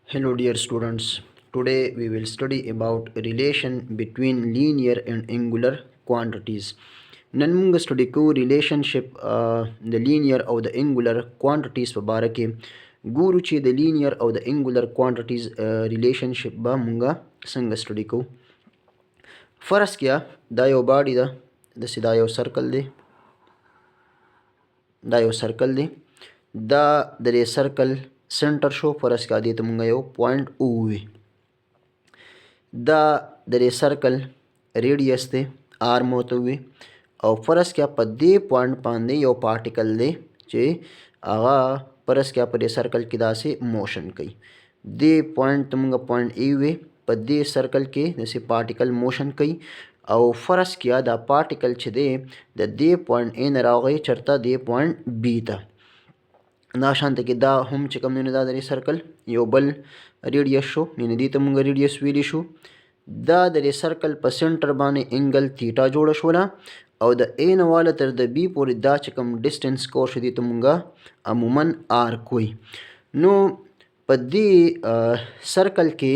Hello dear students, today we will study about relation between linear and angular quantities. नन मुंग study को relationship the linear or the angular quantities बारके गुरु ची the linear or the angular quantities relationship बा मुंगा संग स्टडी को फर्स्ट क्या दायो बाड़ी दा दसी दायो सर्कल दे दा दरे सर्कल सेंटर शो फरस का दी मुंगा यो पॉइंट उवे दा दरे सर्कल रेडियस दे आर मोत हुए और फरस क्या पदे पॉइंट पांदे यो पार्टिकल दे चे आगा परस क्या पदे सर्कल की दा से मोशन कई दे पॉइंट तुमगा पॉइंट ए हुए पदे सर्कल के जैसे पार्टिकल मोशन कई और फरस किया दा पार्टिकल छे दे पॉइंट ए नरा गई चरता दे पॉइंट बी था नाशांत के दा हम चिकम ने दा दरे सर्कल यो बल रेडियस शो ने दी तमुंगा रेडियस वेली शो दा दरे सर्कल पर सेंटर बाने एंगल थीटा जोड़श वाला और द ए नवाला तर द बी पूरी दा चिकम डिस्टेंस कोर्स दी तमुंगा अमूमन आर कोई नो पदी सर्कल के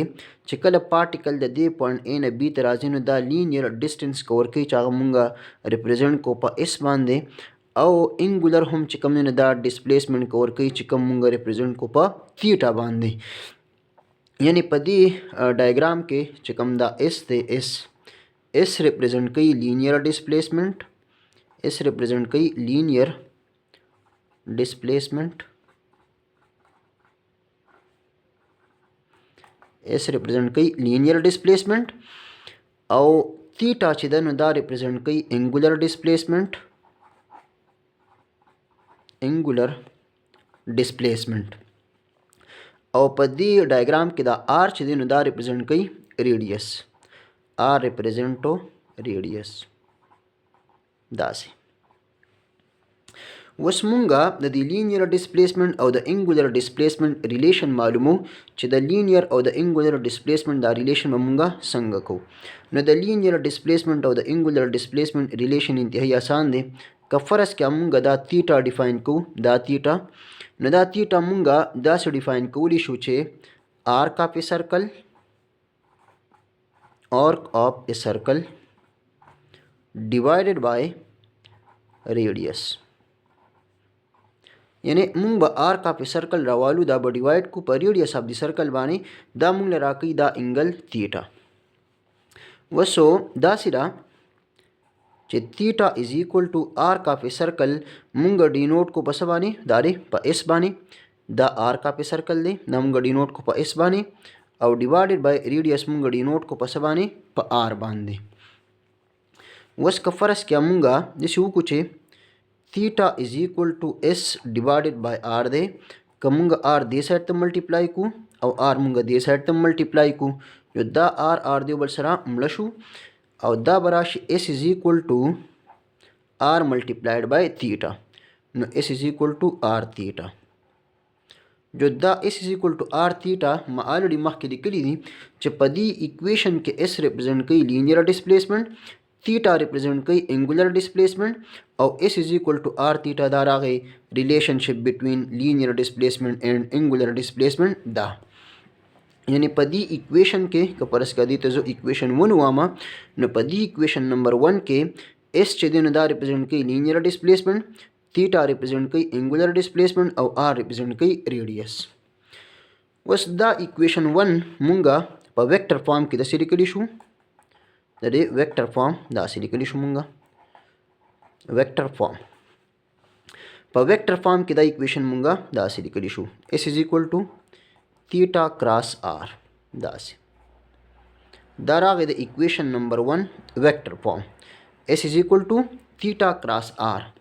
चिकल पार्टिकल दे पॉइंट ए न बी तराजिन दा लीनियर डिस्टेंस कवर कई चागा मुंगा रिप्रेजेंट को पा इस बांधे और एंगुलर हम चिकम ने दा डिस्प्लेसमेंट कवर कई चिकम मुंगा रिप्रेजेंट को पा थीटा बांधे यानी पदी डायग्राम के चिकम दा एस थे एस रिप्रेजेंट कई लीनियर डिस्प्लेसमेंट एस रिप्रेजेंट कई लीनियर डिस्प्लेसमेंट एस रिप्रेजेंट कई लीनियर डिस्प्लेसमेंट और थीटा चिदन दा रिप्रेजेंट कई एंगुलर डिस्प्लेसमेंट और पदी डायग्राम के दा आर चिदन दा रिप्रेजेंट कई रेडियस आर रिप्रेजेंटो रेडियस दासे वसमुंगा द लीनियर डिस्प्लेसमेंट और द एंगुलर डिस्प्लेसमेंट रिलेशन मालूमो च द लीनियर और द एंगुलर डिस्प्लेसमेंट दा रिलेशन ममुंगा संग को न द लीनियर डिस्प्लेसमेंट और द एंगुलर डिस्प्लेसमेंट रिलेशन इंतहाई आसान दे का फरस क्या मुंगा दा थीटा डिफाइन को दा थीटा न दा थीटा मुंगा दा से डिफाइन को लिशु छे आर का पे circle arc of a circle divided by radius यानी मुंग बा आर का पे सर्कल रवालू दा बा डिवाइड को पर रेडियस ऑफ द सर्कल बाने दा मुंग ले राकी दा एंगल थीटा वसो दा सिरा चे theta is equal to r का पे सर्कल मुंग डिनोट को बस बाने दारे पा एस बाने दा आर का पे सर्कल दे ना मुंग डिनोट को पा एस बाने और डिवाइडेड बाय रेडियस मुंगा डी नोट को पसबाने प आर बांधे वस का फरस क्या मुंगा जैसे वो कुछ theta is equal to s divided by r दे का मुंगा आर दे साइड तक मल्टीप्लाई को और आर मुंगा दे साइड तक मल्टीप्लाई को जो दा आर दे बल सरा मलशु और दा बराश S is equal to R multiplied by theta नो S is equal to are theta जो दा S is equal to are theta मैं ऑलरेडी मख के लिखी थी चपदी इक्वेशन के एस रिप्रेजेंट कई लीनियर डिस्प्लेसमेंट थीटा रिप्रेजेंट कई एंगुलर डिस्प्लेसमेंट और S is equal to are theta दारा गई relationship between linear displacement and angular displacement दा यानी पदी इक्वेशन के परस का दी तो जो इक्वेशन 1 हुआ मा न पदी इक्वेशन नंबर 1 के एस चेदिन दा रिप्रेजेंट कई लीनियर डिस्प्लेसमेंट थीटा रिप्रेजेंट कई एंगुलर डिस्प्लेसमेंट और आर रिप्रेजेंट कई रेडियस वस दा इक्वेशन 1 मुंगा प वेक्टर फॉर्म की दसी लिखलिशु दे वेक्टर फॉर्म दासी लिखलिशु मुंगा वेक्टर फॉर्म प वेक्टर फॉर्म की दा इक्वेशन मुंगा दासी लिखलिशु S is equal to theta cross R दासी दारा द equation number 1 vector form S is equal to theta cross R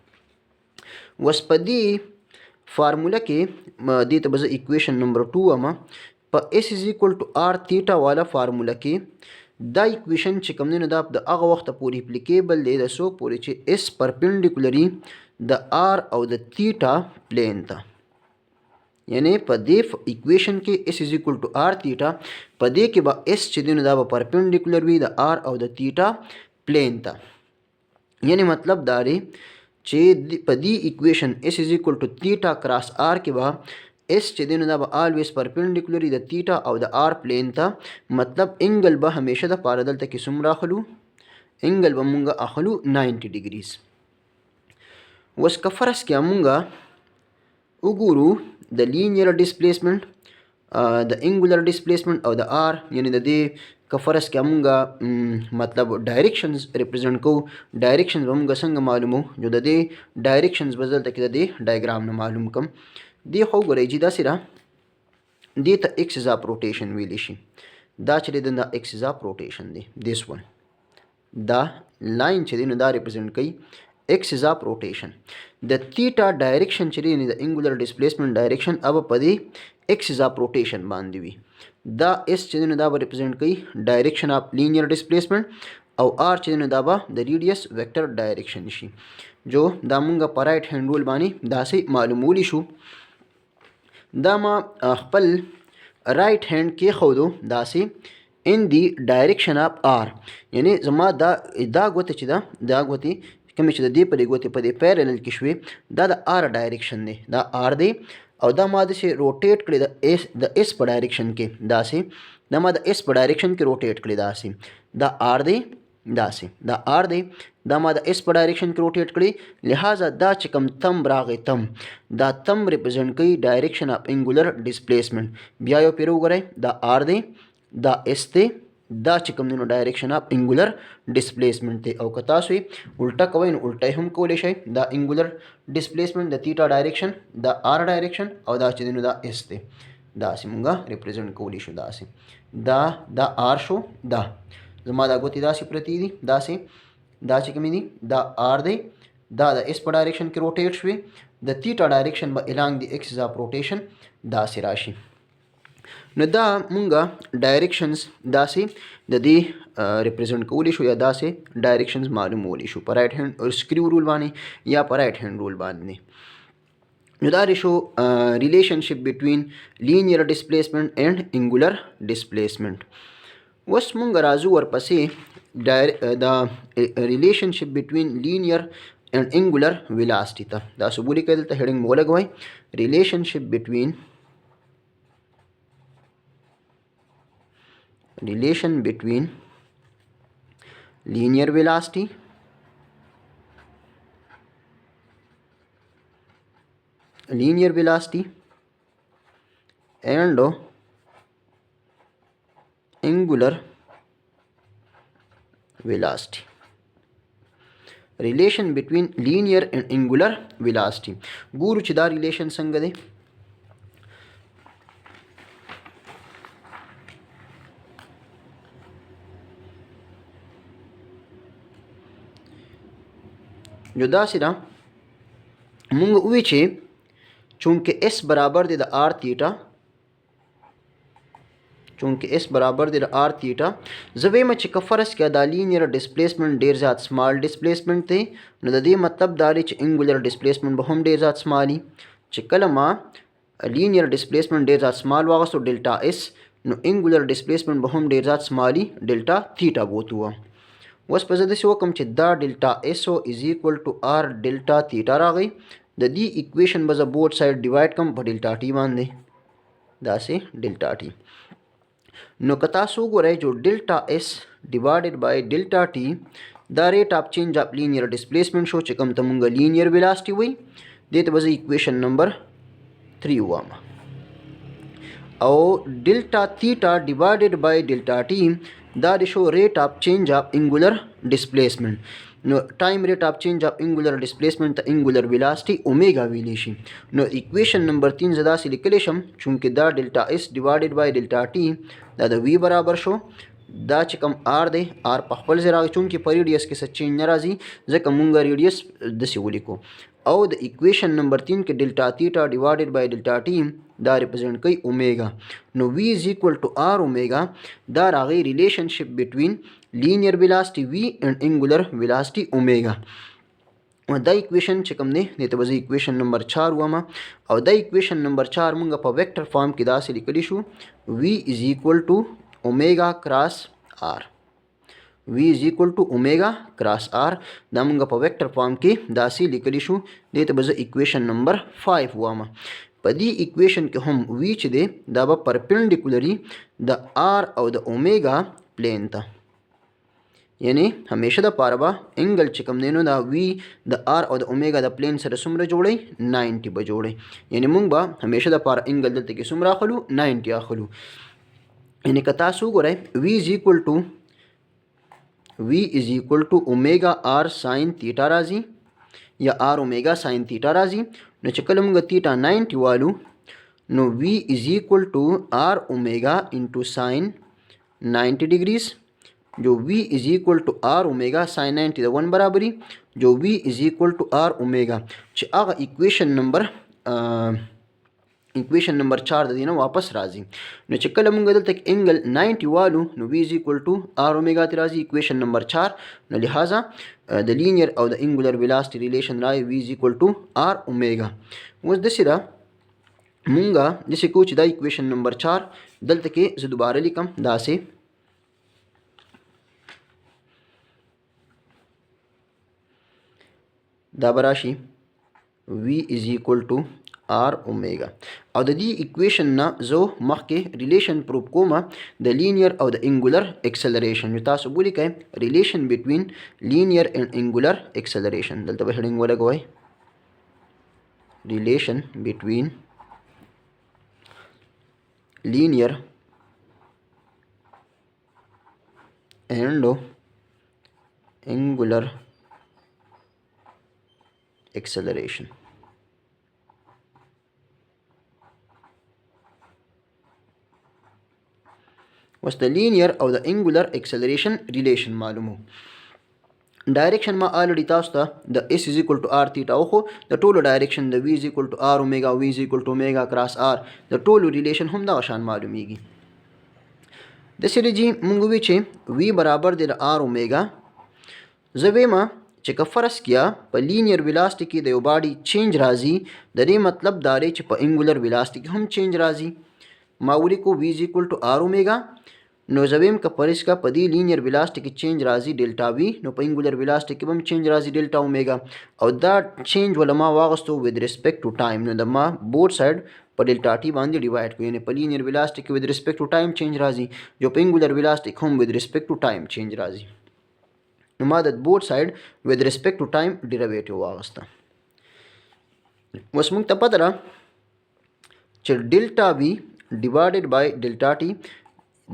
वसपदी फार्मूला के दी तो बस इक्वेशन नंबर 2 अमा प S is equal to are theta वाला फार्मूला के दा इक्वेशन च कम ने दा अग वक्त पूरी एप्लीकेबल दे दसो पूरी च एस परपेंडिकुलरी द आर और द थीटा प्लेन था यानी पदे इक्वेशन के s is equal to are theta पदे के बा एस च दिन दा परपेंडिकुलर भी द आर और द थीटा प्लेन था यानी मतलब दारे चे पदी equation s is equal to theta cross r के बाद एस چې دی نو دا به آلویز پرپینډیکولر د تیټا او د آر پلین ته مطلب انګل به همیشه د پاره دلته کې څومره اخلو انګل به مونږ اخلو 90 ډیګریز. اوس که فرض کړه مونږ وګورو د لینیر ډسپلیسمنټ د انګولر ډسپلیسمنټ او د آر یعنی د دې که فرض کړه مونږ مطلب ډایرکشنز ریپرزینټ کوو ډایرکشنز به مونږ څنګه معلومو جو د دې ډایرکشنز به دلته کې د دې ډایګرام نه معلوم کم. دې خو ګورئ چې داسې ده دې ته ایکسز اف روټیشن ویلی شي دا چې دی دا ایکسز اف روټیشن دی دیس ون دا لاین چې دی نو دا ریپرزینټ کوي ایکسز اف روټیشن د تیټا ډایرکشن چې دی د انګولر ډسپلیسمنټ ډایرکشن अब په دې ایکسز اف روټیشن باندې وي. دا اس چې دی نو دا به ریپرزینټ کوي ډایرکشن اف لینیر ډسپلیسمنټ او آر چې دی نو دا به د ریډیس ویکټر ډایرکشن شي جو دا مونږ په رائټ هینډ رول باندې داسې معلومولی شو. دا ما خپل رائټ هینډ کې خودو داسې ان دی ډایرکشن اف آر یعنی زما دا ګوته چې دا ګوتې کومې چې د دې په دې ګوتې په دې پیرلل کې شوې دا د آر ډایرکشن دی دا آر دی او دا ما داسې روټیټ کړی د اس په ډایرکشن کې داسې دا ما د اس په ډایرکشن کې روټیټ کړی داسې دا آر دی داسې دا آر دی دا ما د اس په ډایرکشن کې روټیټ کړی لہذا دا چې کوم تم راغی تم دا تم ریپرزینټ کوي ډایرکشن اف انګولر ډسپلیسمنټ. بیا یو پیر وګورئ دا آر دی دا اس دی دا چې کوم دی نو ډایرکشن اف انګولر ډسپلیسمنټ دی او که تاسو یې الټه کوئ نو الټه هم کولی شئ دا انګولر ډسپلیسمنټ د تیټا ډایرکشن دا آر ډایرکشن او دا چې دی نو دا اس دی داسې مونږه ریپرزینټ کولی شو داسې دا آر شو دا زما دا ګوتې داسې پرتې دي داسې دا چې کومې دي دا آر دی دا د اس په ډایرکشن کې روټیټ شوې د تیټا ډایرکشن به الانګ دی ایکسز اف روټیشن داسې راشي. نو دا مونږه ډایرکشنز داسې د دې ریپرزینټ کولی شو یا داسې ډایرکشنز معلومولی شو په رائټ هینډ سکریو رول باندې یا په رائټ هینډ رول باندې. نو دا شو ریلیشنشپ بټوین لینیر ډسپلیسمنټ اینڈ انګولر ډسپلیسمنټ. اوس مونږ راځو ورپسې دا ریلیشنشپ بټوین لینیر اینڈ انګولر ویلاسټي ته دا څه بولی کوي دلته هیډینګ مو ولګوئ ریلیشنشپ بټوین لینیر ویلاسټي اینڈ انګولر velocity relation between linear and angular velocity ګورو چې دا ریلیشن څنګه دی. جو داسې ده مونږ ووی چې چونکه اس برابر دی د آر تیټا چونکه اس برابر دی د آر تیټا زه وایم چې که فرض کړه دا لینیر ډسپلیسمنټ ډېر زیات سمال ډسپلیسمنټ دی نو د دې مطلب دا دی چې انګولر ډسپلیسمنټ به هم ډېر زیات سمال وي. چې کله ما لینیر ډسپلیسمنټ ډېر زیات سمال واغستو ډلټا اس نو انګولر ډسپلیسمنټ به هم ډېر زیات سمال وي ډلټا تیټا بوتو. اوس په زه داسې وکړم چې دا ډلټا اس او از ایکول ټو آر ډلټا تیټا راغی د دې اکویشن به زه بوت سایډ ډیوایډ کړم په ډلټا ټي باندې داسې ډلټا ټي. نو که تاسو وګورئ جو ډلټا اس ډیوایډډ بای ډلټا ټي دا ریټ اف چینج اف لینیر ډسپلیسمنټ شو چې کوم ته مونږ لینیر ویلاسټي وایي دې ته به زه اکویشن نمبر 3 ووایم او ډلټا تیټا ډیوایډډ بای ډلټا ټي دا د شو ریټ اف چینج اف انګولر ډسپلیسمنټ. نو ټایم ریټ اف چینج اف انګولر ډسپلیسمنټ ته انګولر ویلاسټي اومیګا ویلی شي. نو اکویشن نمبر 3 زه داسې لیکلی شم چونکې دا ډلټا اس ډیوایډډ بای ډلټا ټي دا د وی برابر شو دا چې کوم آر دی آر په خپل ځای راغی چونکې په ریډیس کې څه چینج نه راځي ځکه مونږ ریډیس داسې ولیکو او د اکویشن نمبر 3 کې ډلټا تیټا ډیوایډډ بای ډلټا ټي دا ریپرزینټ کوي اومیګا. نو وی از ایکول ټو آر اومیګا دا راغی ریلیشنشپ بټوین لینیر ویلاسټي وی اینڈ انګولر ویلاسټي اومیګا. دا اکویشن چې کوم دی دې ته به زه اکویشن نمبر 4 ووایم او دا اکویشن نمبر 4 مونږ په ویکټر فارم کې داسې لیکلی شو وی از ایکول ټو اومیګا کراس آر وی از ایکول ټو اومیګا کراس آر دا مونږ په ویکټر فارم کې داسې لیکلی شو دې ته به زه اکویشن نمبر 5 ووایم. په دې اکویشن کې هم وی چې دی دا به پرپینډیکولري د آر او د اومیګا پلین ته، یعنی همیشه د پاره به انګل چې کوم دی نو دا وی د آر او د اومیګا د پلین سره څومره جوړی 90 به جوړی، یعنی موږ به همیشه د پاره انګل دلته کې څومره اخلو 90 اخلو. یعنی که تاسو ګورئ وی از ایکول ټو اومیګا آر ساین تیټا راځي یا آر اومیګا ساین تیټا راځي، نو چې کله موږ تیټا 90 والو نو وی از ایکول ټو آر اومیګا انټو ساین 90 ډیگریز، जो v is equal to R omega sine 90 د 1 برابري، जो v is equal to R omega چې هغه اکویشن نمبر 4 د دینه واپس راځي. نو چې کله موږ دلته انګل 90 والو نو v is equal to r اومیگا ته راځي اکویشن نمبر 4، نو لہذا د لینیر او د انګولر ویلاسټي ریلیشن راځي v is equal to r اومیگا. اوس د سره موږ د څه کو چې دا اکویشن نمبر 4 دلته کې زه دوباره لیکم داسې دا براشي v is equal to r اومیگا، او د دې اکویشن نه زه مخکې ریلیشن پروف کوم د لینیر او د انګولر اکسلریشن. نو تاسو بولی کوئ ریلیشن بټوین لینیر اینڈ انګولر اکسلریشن، دلته به هډینګ ولګوئ ریلیشن بټوین لینیر اینڈ انګولر acceleration. اوس د لینیر او د انګولر اکسلریشن ریلیشن معلومو. ډایرکشن ما الریډي تاسو ته د s is equal to r theta خو د ټولو ډایرکشن د v is equal to r اومیگا v is equal to اومیگا کراس r د ټولو ریلیشن هم دا شان معلومیږي. د سری جی مونږ وی چې v برابر دی د r اومیگا، زویما چې که فرض کیا په لینیر ویلاسټي کې د یو باډي چینج راځي د دې مطلب دا دی چې په انګولر ویلاسټي کې هم چینج راځي. ما ولیکو v is equal to r اومیگا، نو زویم که فرض کا په دې لینیر ویلاسټي کې چینج راځي ډیلټا v، نو په انګولر ویلاسټي کې هم چینج راځي ډیلټا اومیگا، او دا چینج ول ما واغستو with respect to time، نو د ما بوث ساید په ډیلټا ټي باندې ډیوایډ کو، یعنی په لینیر ویلاسټي کې with respect to time چینج راځي، جو په انګولر ویلاسټي کې هم with respect to time چینج راځي. نو ما د بوث ساید with respect to time ډیریویټیو واغسته. اوس موږ ته پته ده چې ډیلټا v ډیوایډډ بای ډیلټا ټي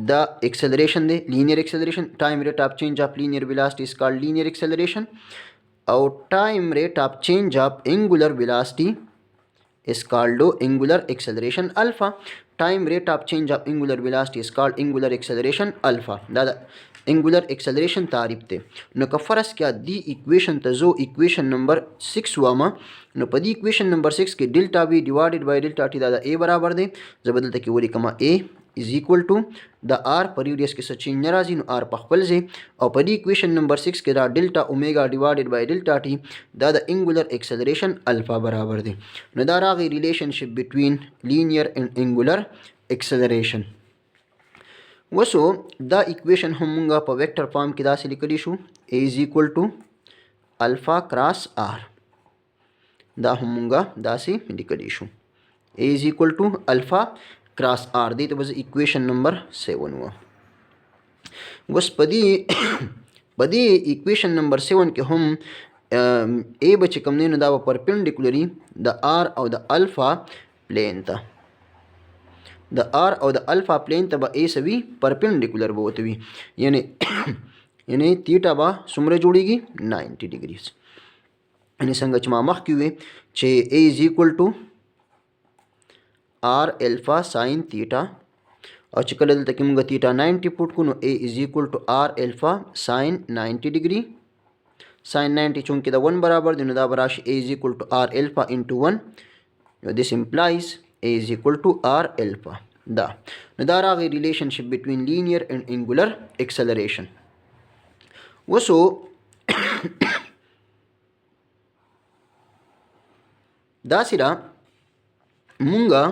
دا ایکسلریشن دی، لینیر ایکسلریشن. ټایم ریٹ آف چینج آف لینیر ویلاسټي از کالډ لینیر ایکسلریشن، او ټایم ریٹ آف چینج آف انګولر ویلاسټي is called angular acceleration alpha. Time rate of change of angular velocity is called angular acceleration alpha. دا angular acceleration تعریف ته. نو که فرض کیا دی equation ته زو equation number 6 واما، نو په دی equation number 6 کې delta v divided by delta t دا a برابر دی. زبدلته کې ولیکم a is equal to د r پر ریډیس کې څه چینج ناراضي، نو r په خپل ځای، او په دی equation number 6 کې دا ډیلټا اومیگا ډیوایډډ بای ډیلټا ټي دا د انګولر ایکسلریشن الفا برابر دی. نو دا راغی ریلیشنشپ بټوین لینیر اینڈ انګولر ایکسلریشن. وسو دا اکویشن هم مونږه په ویکټر فارم کې داسې لیکلی شو a is equal to الفا کراس r، دا هم مونږه داسې لیکلی شو a is equal to الفا کراس r، دی ته بس اکویشن نمبر 7 و. وس پدی اکویشن نمبر 7 کې هم a بچ کم نه دا پرپینډیکولري د r او د الفا پلین ته، د r او د الفا پلین ته به a سوي پرپینډیکولر به وته وي، یعنی تیټا به څومره جوړیږي 90 ډیګریز. یعنی څنګه چې ما مخکې وی چې a is equal to r الفا ساين تیټا، او چې کله دلته کې موږ تیټا 90 پټ کو نو a is equal to r الفا ساين 90 ډیګري. ساين 90 چونکه دا 1 برابر دی نو دا براشي a is equal to r الفا into 1. This implies a is equal to r alpha. دا نو دا راغی ریلیشنشپ بټوین لینیر اینڈ انګولر ایکسلریشن. وسو دا سره مونږه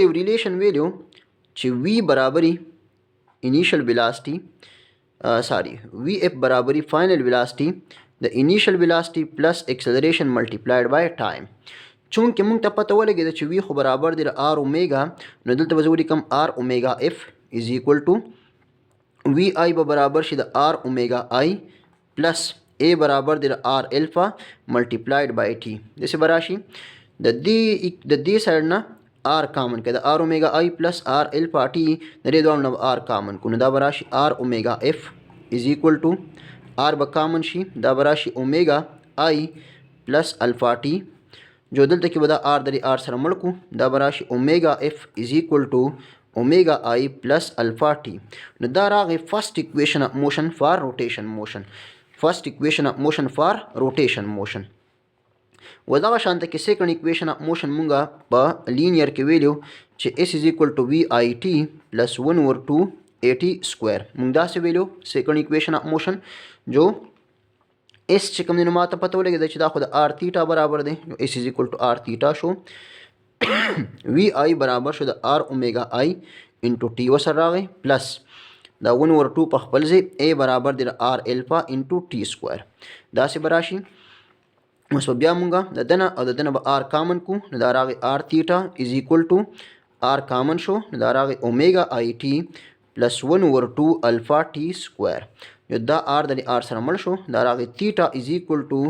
یو ریلیشن ویلو چې v برابري انیشل ویلاسټي وی اف برابري فائنل ویلاسټي د انیشل ویلاسټي پلس اکسلریشن ملټیپلایډ بای ټایم. چونکې موږ ته پته ولګېده چې وی خو برابر دی آر اومیګا، نو دلته به زه ولیکم آر اومیګا اف از ایکول ټو وی آی به برابر شي د آر اومیګا آی پلس اے برابر دی د آر الفا ملټیپلایډ بای ټي. داسې به راشي د دې سایډ نه آر کامن کړه، د آر اومیګا آی پلس آر الفا ټي د دې دواړو نه آر کامن کړو، نو دا به راشي آر اومیګا اف از ایکول ټو آر به کامن شي، دا به راشي اومیګا آی پلس الفا ټي، جو دلته کې به دا آر د آر سره مړ کړو، دا به راشي اومیګا اف از ایکول ټو اومیګا آی پلس الفا ټي. نو دا راغی فرست اکویشن اف موشن فار روټیشن موشن، فرست اکویشن اف موشن فار روټیشن موشن. و دغه شانته کې سیکنډ اکویشن اف موشن مونږه په لینیر کې ویلو چې اس از ایکول ټو وی آی ټي پلس 1/2 اے ټي سکویر. مونږ داسې ویلو سیکنډ اکویشن اف موشن جو اس چې کوم دی نو ماته پته ولګېده چې دا خو د آر تیټا برابر دی، نو اس از ایکول ټو آر تیټا شو. وی آی برابر شو د آر اومیګا آی انټو ټي وسره راغی پلس دا 1/2 په خپل ځای اے برابر دی د آر الفا انټو ټي سکویر. داسې به راشي. اوس بیا مونږه د دنه او د دنه به آر کامن کو، نو دا راغی آر تیټا از ایکول ټو آر کامن شو، نو دا راغی اومیګا آی ټي پلس 1/2 الفا ټي سکویر. یو دا آر د آر سره مړ شو، دا راغی تیټا از ایکول ټو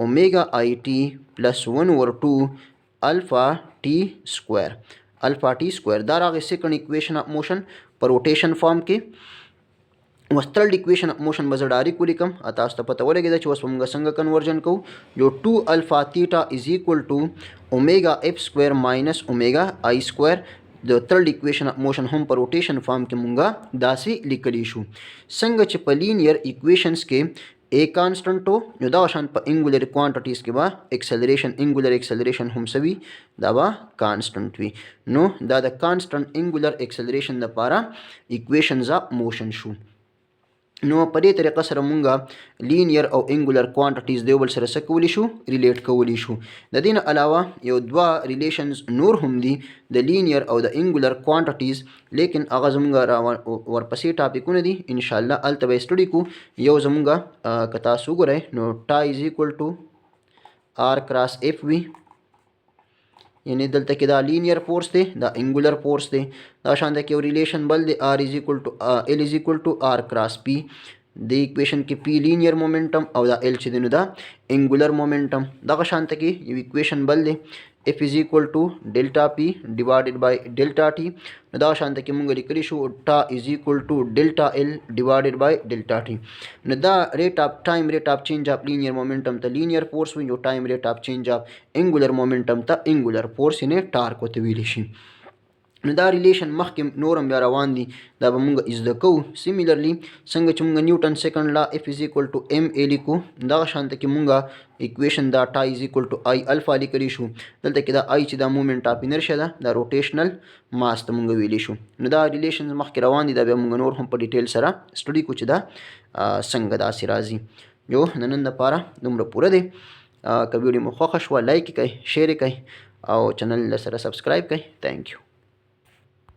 اومیګا آی ټي پلس 1/2 الفا ټي سکویر، الفا ټي سکویر. دا راغی سیکنډ اکویشن اف موشن په روټیشن فارم کې. اوس تھرډ اکویشن اف موشن به زه ډایرکټ ولیکم، تاسو ته پته ولګېده چې اوس به موږ څنګه کنورژن کوو. یو 2 الفا تیټا از ایکول ټو اومیګا اف سکویر ماینس اومیګا آی سکویر. د تھرډ اکویشن اف موشن هم په روټیشن فارم کې مونږه داسې لیکلی شو. څنګه چې په لینیر اکویشنز کې اے کانسټنټ و، نو دغه شان په انګولر کوانټیټیز کې به اکسلریشن انګولر اکسلریشن هم سوي دا به کانسټنټ وي. نو دا د کانسټنټ انګولر اکسلریشن لپاره اکویشنز اف موشن شو. نو په دې طریقه سره مونږه لینیر او انګولر کوانټیټیز د یو بل سره څه کولی شو، ریلیټ کولی شو. د دې نه علاوه یو دوه ریلیشنز نور هم دي د لینیر او د انګولر کوانټیټیز، لیکن هغه زمونږه ورپسې ټاپکونه دي ان شاء الله هلته به یې سټډي کو. یو زمونږه که تاسو وګورئ نو ټا از ایکول ټو آر کراس اف وي، یعنی دلته کې دا لینیر فورس دی، دا انګولر فورس دی. دا شانته کې یو ریلیشن بل دی آر از ایکول ټو ال از ایکول ټو آر کراس پی. د ایکویشن کې پی لینیر مومنټم او دا ال چې دی نو دا انګولر مومنټم. دغه شانته کې یو ایکویشن بل دی اف از ایکول ټو ډلټا پی ډیوایډډ بای ډلټا ټي. نو دا شانته کې مونږ لیکلی شو ټا از ایکول ټو ډلټا ال ډیوایډډ بای ډلټا ټي. نو دا ریټ اف ټایم ریټ اف چینج اف لینیر مومنټم ته لینیر فورس وي، یو ټایم ریټ اف چینج اف انګولر مومنټم ته انګولر فورس یعنی ټارک ورته ویلی شي. نو دا ریلیشن مخکې نورم بیا روان دي، دا به مونږ زده کوو. سیمیلرلی څنګه چې مونږ نیوټن سیکنډ لا اف از ایکول ټو ام ای لیکو، دغه شانته کې مونږ اکویشن دا ټا از ایکول ټو آی الفا لیکلی شو. دلته کې دا آی چې دا مومنټ اف انرشیا ده، دا روټیشنل ماس ته مونږ ویلی شو. نو دا ریلیشنز مخکې روان دي، دا بیا مونږ نور هم په ډیټیل سره سټډي کو چې دا څنګه داسې راځي. جو د نن لپاره دومره پوره دی. که ویډیو مو خوښه شوه لایک یې کړئ، شیر یې کړئ او چینل سره سبسکرایب کړئ. تھینک یو.